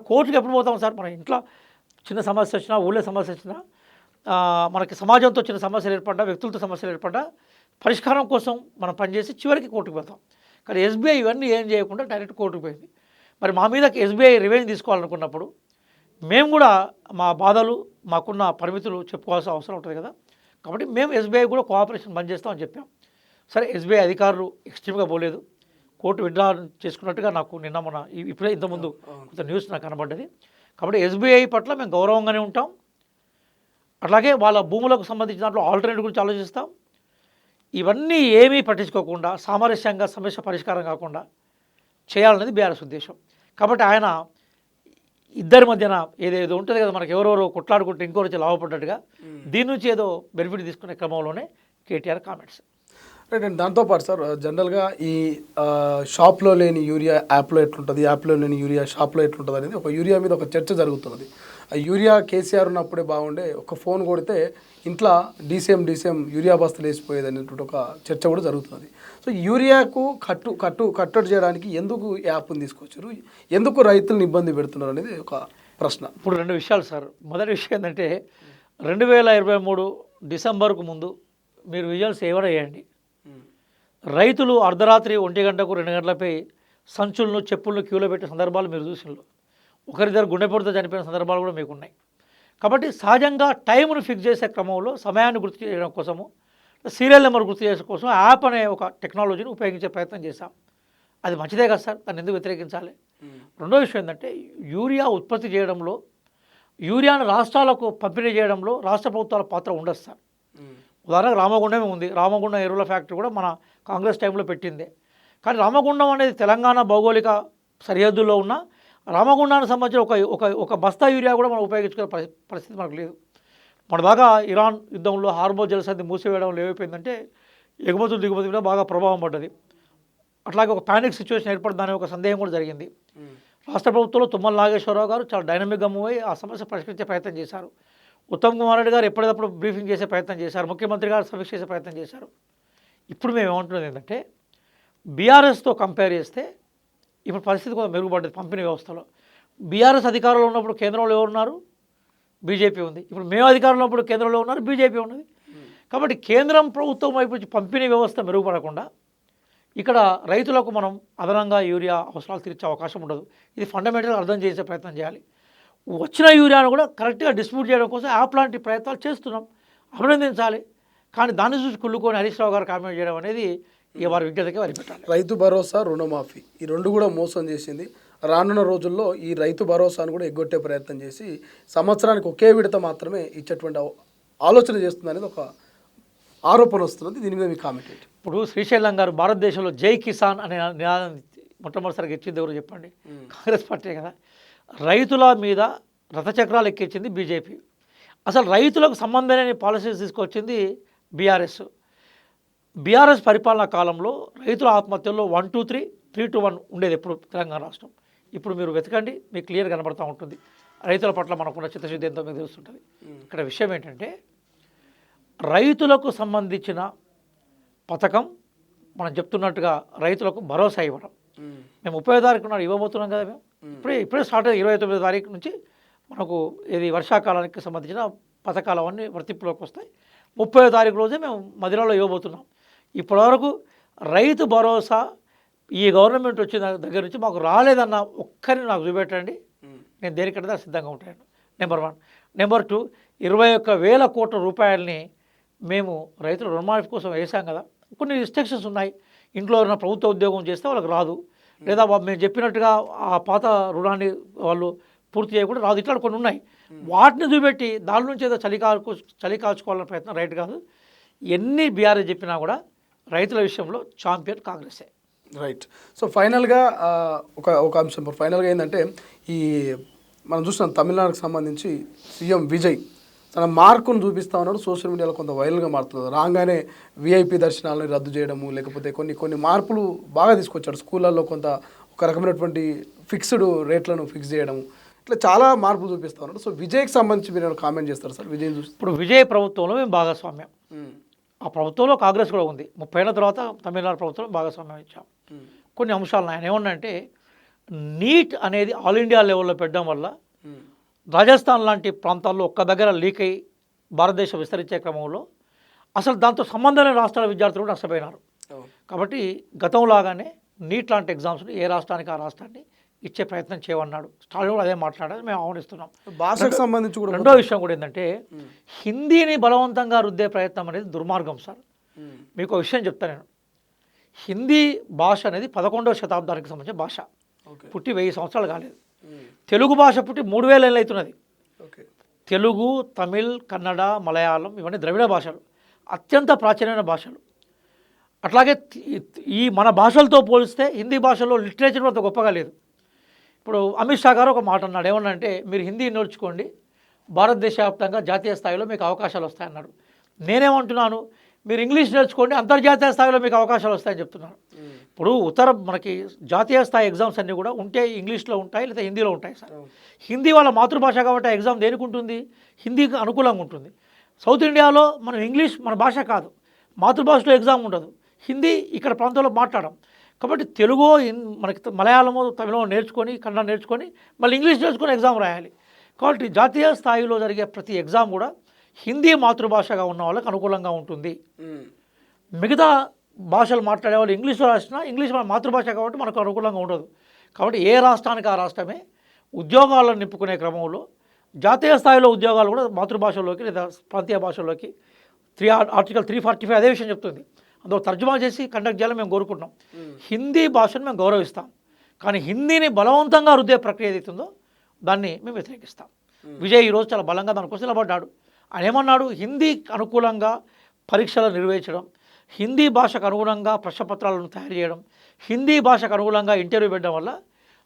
కోర్టుకి ఎప్పుడు పోతాం సార్? మన ఇంట్లో చిన్న సమస్య వచ్చినా, ఊళ్ళో సమస్య వచ్చినా, మనకి సమాజంతో చిన్న సమస్యలు ఏర్పడ్డా, వ్యక్తులతో సమస్యలు ఏర్పడ్డా పరిష్కారం కోసం మనం పనిచేసి చివరికి కోర్టుకు పోతాం. కానీ ఎస్బీఐ ఇవన్నీ ఏం చేయకుండా డైరెక్ట్ కోర్టుకు పోయింది. మరి మా మీద ఎస్బీఐ రివెంజ్ తీసుకోవాలనుకున్నప్పుడు మేము కూడా మా బాధలు, మాకున్న పరిమితులు చెప్పుకోవాల్సిన అవసరం ఉంటుంది కదా. కాబట్టి మేము ఎస్బీఐ కూడా కోఆపరేషన్ బంద్ చేస్తామని చెప్పాం. సరే, ఎస్బీఐ అధికారులు ఎక్స్ట్రీమ్గా పోలేదు, కోర్టు విత్డ్రా చేసుకున్నట్టుగా నాకు నిన్న మన ఇప్పుడే ఇంతకుముందు కొంత న్యూస్ నాకు కనబడ్డది. కాబట్టి ఎస్బీఐ పట్ల మేము గౌరవంగానే ఉంటాం. అట్లాగే వాళ్ళ భూములకు సంబంధించిన దాంట్లో ఆల్టర్నేటివ్ గురించి ఆలోచిస్తాం. ఇవన్నీ ఏమీ పట్టించుకోకుండా సామరస్యంగా సమస్య పరిష్కారం కాకుండా చేయాలనేది బీఆర్ఎస్ ఉద్దేశం. కాబట్టి ఆయన ఇద్దరి మధ్యన ఏదేదో ఉంటుంది కదా, మనకు ఎవరెవరో కొట్లాడుకుంటే ఇంకోరు వచ్చి లాభపడ్డట్టుగా దీని నుంచి ఏదో బెనిఫిట్ తీసుకునే క్రమంలోనే కేటీఆర్ కామెంట్స్. రైట్ అండి. దాంతోపాటు సార్, జనరల్గా ఈ షాప్లో లేని యూరియా యాప్లో ఎట్లుంటుంది, యాప్లో లేని యూరియా షాప్లో ఎట్లుంటుంది అనేది ఒక యూరియా మీద ఒక చర్చ జరుగుతున్నది. ఆ యూరియా కేసీఆర్ ఉన్నప్పుడే బాగుండే, ఒక ఫోన్ కొడితే ఇంట్లో డీసీఎం యూరియా బస్తాలు వేసిపోయేది అనేటువంటి ఒక చర్చ కూడా జరుగుతున్నది. సో యూరియాకు కట్టడి చేయడానికి ఎందుకు యాప్ని తీసుకొచ్చారు, ఎందుకు రైతులను ఇబ్బంది పెడుతున్నారు అనేది ఒక ప్రశ్న. ఇప్పుడు రెండు విషయాలు సార్. మొదటి విషయం ఏంటంటే 2023 డిసెంబర్కు ముందు మీరు విజువల్స్ ఏమైనా వేయండి, రైతులు అర్ధరాత్రి 1 గంటకు 2 గంటలపై సంచులను చెప్పులను క్యూలో పెట్టే సందర్భాలు మీరు చూసినలో, ఒకరిద్దరు గుండెపోటుతో చనిపోయిన సందర్భాలు కూడా మీకు ఉన్నాయి. కాబట్టి సహజంగా టైంను ఫిక్స్ చేసే క్రమంలో సమయాన్ని గుర్తు చేయడం కోసము, సీరియల్ నెంబర్ గుర్తు చేసే కోసం యాప్ అనే ఒక టెక్నాలజీని ఉపయోగించే ప్రయత్నం చేశాం. అది మంచిదే కదా సార్, దాన్ని ఎందుకు వ్యతిరేకించాలి? రెండో విషయం ఏంటంటే యూరియా ఉత్పత్తి చేయడంలో, యూరియాను రాష్ట్రాలకు పంపిణీ చేయడంలో రాష్ట్ర ప్రభుత్వాల పాత్ర ఉండదు సార్. ఉదాహరణకు రామగుండమే ఉంది. రామగుండం ఎరువుల ఫ్యాక్టరీ కూడా మన కాంగ్రెస్ టైంలో పెట్టిందే. కానీ రామగుండం అనేది తెలంగాణ భౌగోళిక సరిహద్దుల్లో ఉన్న రామగుండానికి సంబంధించిన ఒక బస్తా యూరియా కూడా మనం ఉపయోగించుకునే పరిస్థితి మనకు లేదు. మన దాకా ఇరాన్ యుద్ధంలో హార్మోజ్ జలసంధి మూసివేయడంలో ఏమైపోయిందంటే ఎగుమతులు దిగుమతుల మీద బాగా ప్రభావం పడ్డది. అట్లాగే ఒక ప్యానిక్ సిచ్యువేషన్ ఏర్పడదనే ఒక సందేహం కూడా జరిగింది. రాష్ట్ర ప్రభుత్వంలో తుమ్మల నాగేశ్వరరావు గారు చాలా డైనమిక్గా మూవ్ అయ్యి ఆ సమస్య పరిష్కరించే ప్రయత్నం చేశారు. ఉత్తమ్ కుమార్ రెడ్డి గారు ఎప్పటికప్పుడు బ్రీఫింగ్ చేసే ప్రయత్నం చేశారు. ముఖ్యమంత్రి గారు సమీక్ష చేసే ప్రయత్నం చేశారు. ఇప్పుడు మేము ఏమంటున్నది ఏంటంటే, బీఆర్ఎస్తో కంపేర్ చేస్తే ఇప్పుడు పరిస్థితి కూడా మెరుగుపడ్డది పంపిణీ వ్యవస్థలో. బీఆర్ఎస్ అధికారంలో ఉన్నప్పుడు కేంద్రంలో ఎవరున్నారు? బీజేపీ ఉంది. ఇప్పుడు మేము అధికారంలో ఉన్నప్పుడు కేంద్రంలో ఉన్నారు, బీజేపీ ఉన్నది. కాబట్టి కేంద్రం ప్రభుత్వం వైపు నుంచి పంపిణీ వ్యవస్థ మెరుగుపడకుండా ఇక్కడ రైతులకు మనం అదనంగా యూరియా అవసరాలు తీర్చే అవకాశం ఉండదు. ఇది ఫండమెంటల్గా అర్థం చేసే ప్రయత్నం చేయాలి. వచ్చిన యూరియాను కూడా కరెక్ట్గా డిస్ట్రిబ్యూట్ చేయడం కోసం యాప్ లాంటి ప్రయత్నాలు చేస్తున్నాం, అభినందించాలి. కానీ దాన్ని చూసి కుళ్ళుకొని హరీష్ రావు గారు కామెంట్ చేయడం అనేది వారి విజ్ఞతకి వారి పెట్టాలి. రైతు భరోసా, రుణమాఫీ ఈ రెండు కూడా మోసం చేసింది. రానున్న రోజుల్లో ఈ రైతు భరోసాను కూడా ఎగ్గొట్టే ప్రయత్నం చేసి సంవత్సరానికి ఒకే విడత మాత్రమే ఇచ్చేటువంటి ఆలోచన చేస్తుంది అనేది ఒక ఆరోపణ వస్తున్నది. దీని మీద మీ కామెంట్ ఏంటి? ఇప్పుడు శ్రీశైలం గారు భారతదేశంలో జై కిసాన్ అనే నినాదం మొట్టమొదటిసారిగా ఇచ్చింది ఎవరు చెప్పండి? కాంగ్రెస్ పార్టీ కదా. రైతుల మీద రథచక్రాలు ఎక్కించింది బీజేపీ. అసలు రైతులకు సంబంధం లేని పాలసీస్ తీసుకొచ్చింది బీఆర్ఎస్. బీఆర్ఎస్ పరిపాలనా కాలంలో రైతుల ఆత్మహత్యల్లో 1 to 3, 3 to 1 ఉండేది ఎప్పుడు తెలంగాణ రాష్ట్రం. ఇప్పుడు మీరు వెతకండి, మీకు క్లియర్ కనబడుతూ ఉంటుంది. రైతుల పట్ల మనకున్న చిత్తశుద్ధి ఎంతో మీకు తెలుస్తుంటుంది. ఇక్కడ విషయం ఏంటంటే, రైతులకు సంబంధించిన పథకం మనం చెప్తున్నట్టుగా రైతులకు భరోసా ఇవ్వడం. మేము 30వ తారీఖు నాడు ఇవ్వబోతున్నాం కదా. మేము ఇప్పుడే స్టార్ట్ అయ్యి 29వ తారీఖు నుంచి మనకు ఇది వర్షాకాలానికి సంబంధించిన పథకాలు అవన్నీ వర్తింపులోకి వస్తాయి. 30వ తారీఖు రోజే మేము మదిరాలో ఇవ్వబోతున్నాం. ఇప్పటివరకు రైతు భరోసా ఈ గవర్నమెంట్ వచ్చిన దగ్గర నుంచి మాకు రాలేదన్న ఒక్కరిని నాకు చూపెట్టండి, నేను దేనికంటే సిద్ధంగా ఉంటాను. నెంబర్ 1. నెంబర్ 2, 21,000 కోట్ల రూపాయలని మేము రైతుల రుణమాఫీ కోసం వేసాం కదా. కొన్ని రిస్ట్రిక్షన్స్ ఉన్నాయి. ఇంట్లో ఎవరైనా ప్రభుత్వ ఉద్యోగం చేస్తే వాళ్ళకి రాదు, లేదా మేము చెప్పినట్టుగా ఆ పాత రుణాన్ని వాళ్ళు పూర్తి చేయకుండా రాదు. ఇట్లా కొన్ని ఉన్నాయి. వాటిని చూపెట్టి దాని నుంచి ఏదో చలి కాల్చుకోవాలనే ప్రయత్నం రైట్ కాదు. ఎన్ని బీఆర్ఎస్ చెప్పినా కూడా రైతుల విషయంలో ఛాంపియన్ కాంగ్రెసే. రైట్. సో ఫైనల్గా ఒక అంశం ఫైనల్గా ఏంటంటే, ఈ మనం చూస్తున్నాం తమిళనాడుకు సంబంధించి సీఎం విజయ్ తన మార్కును చూపిస్తా ఉన్నాడు. సోషల్ మీడియాలో కొంత వైరల్గా మారుతున్నారు. రాగానే విఐపి దర్శనాలను రద్దు చేయడము, లేకపోతే కొన్ని మార్పులు బాగా తీసుకొచ్చాడు. స్కూళ్ళల్లో కొంత ఒక రకమైనటువంటి ఫిక్స్డ్ రేట్లను ఫిక్స్ చేయడము, ఇట్లా చాలా మార్పులు చూపిస్తూ ఉన్నాడు. సో విజయ్కి సంబంధించి మీరు కామెంట్ చేస్తారు సార్? విజయ్ చూసి ఇప్పుడు విజయ్ ప్రభుత్వంలో మేము భాగస్వామ్యం, ఆ ప్రభుత్వంలో కాంగ్రెస్ కూడా ఉంది. 30 ఏళ్ల తర్వాత తమిళనాడు ప్రభుత్వం భాగస్వామ్యం ఇచ్చాం. కొన్ని అంశాలను ఆయన ఏమన్నంటే, నీట్ అనేది ఆల్ ఇండియా లెవెల్లో పెట్టడం వల్ల రాజస్థాన్ లాంటి ప్రాంతాల్లో ఒక్క దగ్గర లీక్ అయ్యి భారతదేశం విస్తరించే క్రమంలో అసలు దాంతో సంబంధం లేని రాష్ట్రాల విద్యార్థులు కూడా నష్టపోయినారు. కాబట్టి గతంలాగానే నీట్ లాంటి ఎగ్జామ్స్ని ఏ రాష్ట్రానికి ఆ రాష్ట్రాన్ని ఇచ్చే ప్రయత్నం చేయమన్నాడు. స్టాలిన్ కూడా అదే మాట్లాడారు, మేము ఆహ్వానిస్తున్నాం. భాషకు సంబంధించి కూడా రెండో విషయం కూడా ఏంటంటే హిందీని బలవంతంగా రుద్దే ప్రయత్నం అనేది దుర్మార్గం సార్. మీకు ఒక విషయం చెప్తాను నేను. హిందీ భాష అనేది 11వ శతాబ్దానికి సంబంధించిన భాష, పుట్టి 1000 సంవత్సరాలు కాలేదు. తెలుగు భాష పుట్టి 3000 ఏళ్ళు అవుతున్నది. తెలుగు, తమిళ్, కన్నడ, మలయాళం ఇవన్నీ ద్రవిడ భాషలు, అత్యంత ప్రాచీనమైన భాషలు. అట్లాగే ఈ మన భాషలతో పోలిస్తే హిందీ భాషలో లిటరేచర్ అంత గొప్పగా లేదు. ఇప్పుడు అమిత్ షా గారు ఒక మాట అన్నాడు, ఏమన్నంటే మీరు హిందీ నేర్చుకోండి, భారతదేశ వ్యాప్తంగా జాతీయ స్థాయిలో మీకు అవకాశాలు వస్తాయన్నాడు. నేనేమంటున్నాను, మీరు ఇంగ్లీష్ నేర్చుకోండి, అంతర్జాతీయ స్థాయిలో మీకు అవకాశాలు వస్తాయని చెప్తున్నాను. ఇప్పుడు మనకి జాతీయ స్థాయి ఎగ్జామ్స్ అన్నీ కూడా ఉంటే ఇంగ్లీష్లో ఉంటాయి లేదా హిందీలో ఉంటాయి సార్. హిందీ వాళ్ళ మాతృభాష కాబట్టి ఆ ఎగ్జామ్ దేనికి ఉంటుంది, హిందీకి అనుకూలంగా ఉంటుంది. సౌత్ ఇండియాలో మనం ఇంగ్లీష్ మన భాష కాదు, మాతృభాషలో ఎగ్జామ్ ఉండదు, హిందీ ఇక్కడ ప్రాంతంలో మాట్లాడడం. కాబట్టి తెలుగు, మనకి మలయాళము, తమిళం నేర్చుకొని, కన్నడ నేర్చుకొని, మళ్ళీ ఇంగ్లీష్ నేర్చుకొని ఎగ్జామ్ రాయాలి. కాబట్టి జాతీయ స్థాయిలో జరిగే ప్రతి ఎగ్జామ్ కూడా హిందీ మాతృభాషగా ఉన్న వాళ్ళకి అనుకూలంగా ఉంటుంది. మిగతా భాషలు మాట్లాడే వాళ్ళు ఇంగ్లీష్లో రాసినా ఇంగ్లీష్ మన మాతృభాష కాబట్టి మనకు అనుకూలంగా ఉండదు. కాబట్టి ఏ రాష్ట్రానికి ఆ రాష్ట్రమే ఉద్యోగాలను నింపుకునే క్రమంలో జాతీయ స్థాయిలో ఉద్యోగాలు కూడా మాతృభాషలోకి లేదా ప్రాంతీయ భాషల్లోకి ఆర్టికల్ 345 అదే విషయం చెప్తుంది. అందులో తర్జుమా చేసి కండక్ట్ చేయాలని మేము కోరుకుంటున్నాం. హిందీ భాషను మేము గౌరవిస్తాం, కానీ హిందీని బలవంతంగా రుద్దే ప్రక్రియ ఏదైతుందో దాన్ని మేము వ్యతిరేకిస్తాం. విజయ్ ఈరోజు చాలా బలంగా దానికోసం నిలబడ్డాడు. ఆయన ఏమన్నాడు, హిందీకి అనుకూలంగా పరీక్షలు నిర్వహించడం, హిందీ భాషకు అనుగుణంగా ప్రశ్నపత్రాలను తయారు చేయడం, హిందీ భాషకు అనుగుణంగా ఇంటర్వ్యూ పెట్టడం వల్ల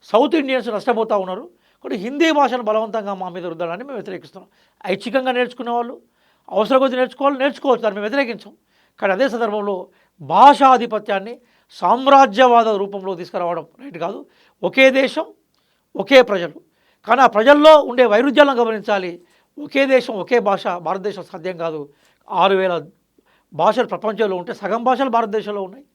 సౌత్ ఇండియన్స్ నష్టపోతూ ఉన్నారు. కాబట్టి హిందీ భాషను బలవంతంగా మా మీద రుద్దడాన్ని మేము వ్యతిరేకిస్తున్నాం. ఐచ్ఛికంగా నేర్చుకునే వాళ్ళు అవసరం కొద్ది నేర్చుకోవచ్చు, దాన్ని మేము వ్యతిరేకించాం. కానీ అదే సందర్భంలో భాషాధిపత్యాన్ని సామ్రాజ్యవాద రూపంలో తీసుకురావడం రైట్ కాదు. ఒకే దేశం, ఒకే ప్రజలు, కానీ ఆ ప్రజల్లో ఉండే వైరుధ్యాలను గమనించాలి. ఒకే దేశం, ఒకే భాష భారతదేశం సాధ్యం కాదు. 6000 భాషలు ప్రపంచంలో ఉంటే సగం భాషలు భారతదేశంలో ఉన్నాయి.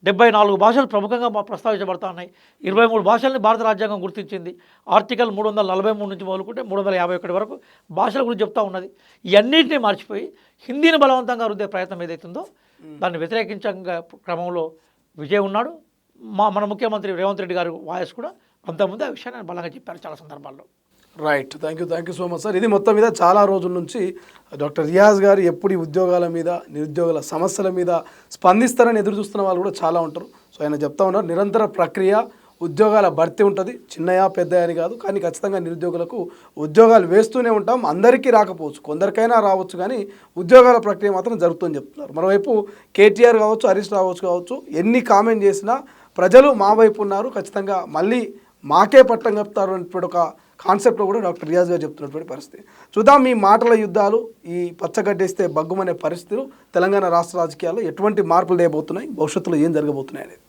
74 భాషలు ప్రముఖంగా ప్రస్తావించబడతా ఉన్నాయి. 23 భాషల్ని భారత రాజ్యాంగం గుర్తించింది. ఆర్టికల్ 343 నుంచి మొదలుకుంటే 351 వరకు భాషల గురించి చెప్తా ఉన్నది. ఇవన్నింటినీ మర్చిపోయి హిందీని బలవంతంగా రుద్దే ప్రయత్నం ఏదైతుందో దాన్ని వ్యతిరేకించే క్రమంలో విజయ్ ఉన్నాడు. మన ముఖ్యమంత్రి రేవంత్ రెడ్డి గారి వాయిస్ కూడా అంతకుముందు ఆ విషయాన్ని బలంగా చెప్పారు చాలా సందర్భాల్లో. Right, thank you so much sir. ఇది మొత్తం మీద చాలా రోజుల నుంచి డాక్టర్ రియాజ్ గారు ఎప్పుడు ఈ ఉద్యోగాల మీద, నిరుద్యోగుల సమస్యల మీద స్పందిస్తారని ఎదురు చూస్తున్న వాళ్ళు కూడా చాలా ఉంటారు. సో ఆయన చెప్తా ఉన్నారు, నిరంతర ప్రక్రియ, ఉద్యోగాల భర్తీ ఉంటుంది, చిన్నయా పెద్దయా అని కాదు, కానీ ఖచ్చితంగా నిరుద్యోగులకు ఉద్యోగాలు వేస్తూనే ఉంటాం. అందరికీ రాకపోవచ్చు, కొందరికైనా రావచ్చు, కానీ ఉద్యోగాల ప్రక్రియ మాత్రం జరుగుతుందని చెప్తున్నారు. మరోవైపు కేటీఆర్ కావచ్చు, హరీష్ రావు కావచ్చు, ఎన్ని కామెంట్ చేసినా ప్రజలు మా వైపు ఉన్నారు, ఖచ్చితంగా మళ్ళీ మాకే పట్టం కప్పుతారు అనేటువంటి ఒక కాన్సెప్ట్లో కూడా డాక్టర్ రియాజ్ గారు చెప్తున్నటువంటి పరిస్థితి. చూద్దాం మీ మాటల యుద్ధాలు, ఈ పచ్చగడ్డేస్తే బగ్గుమనే పరిస్థితులు తెలంగాణ రాష్ట్ర రాజకీయాల్లో ఎటువంటి మార్పులు లేబోతున్నాయి, భవిష్యత్తులో ఏం జరగబోతున్నాయి అనేది.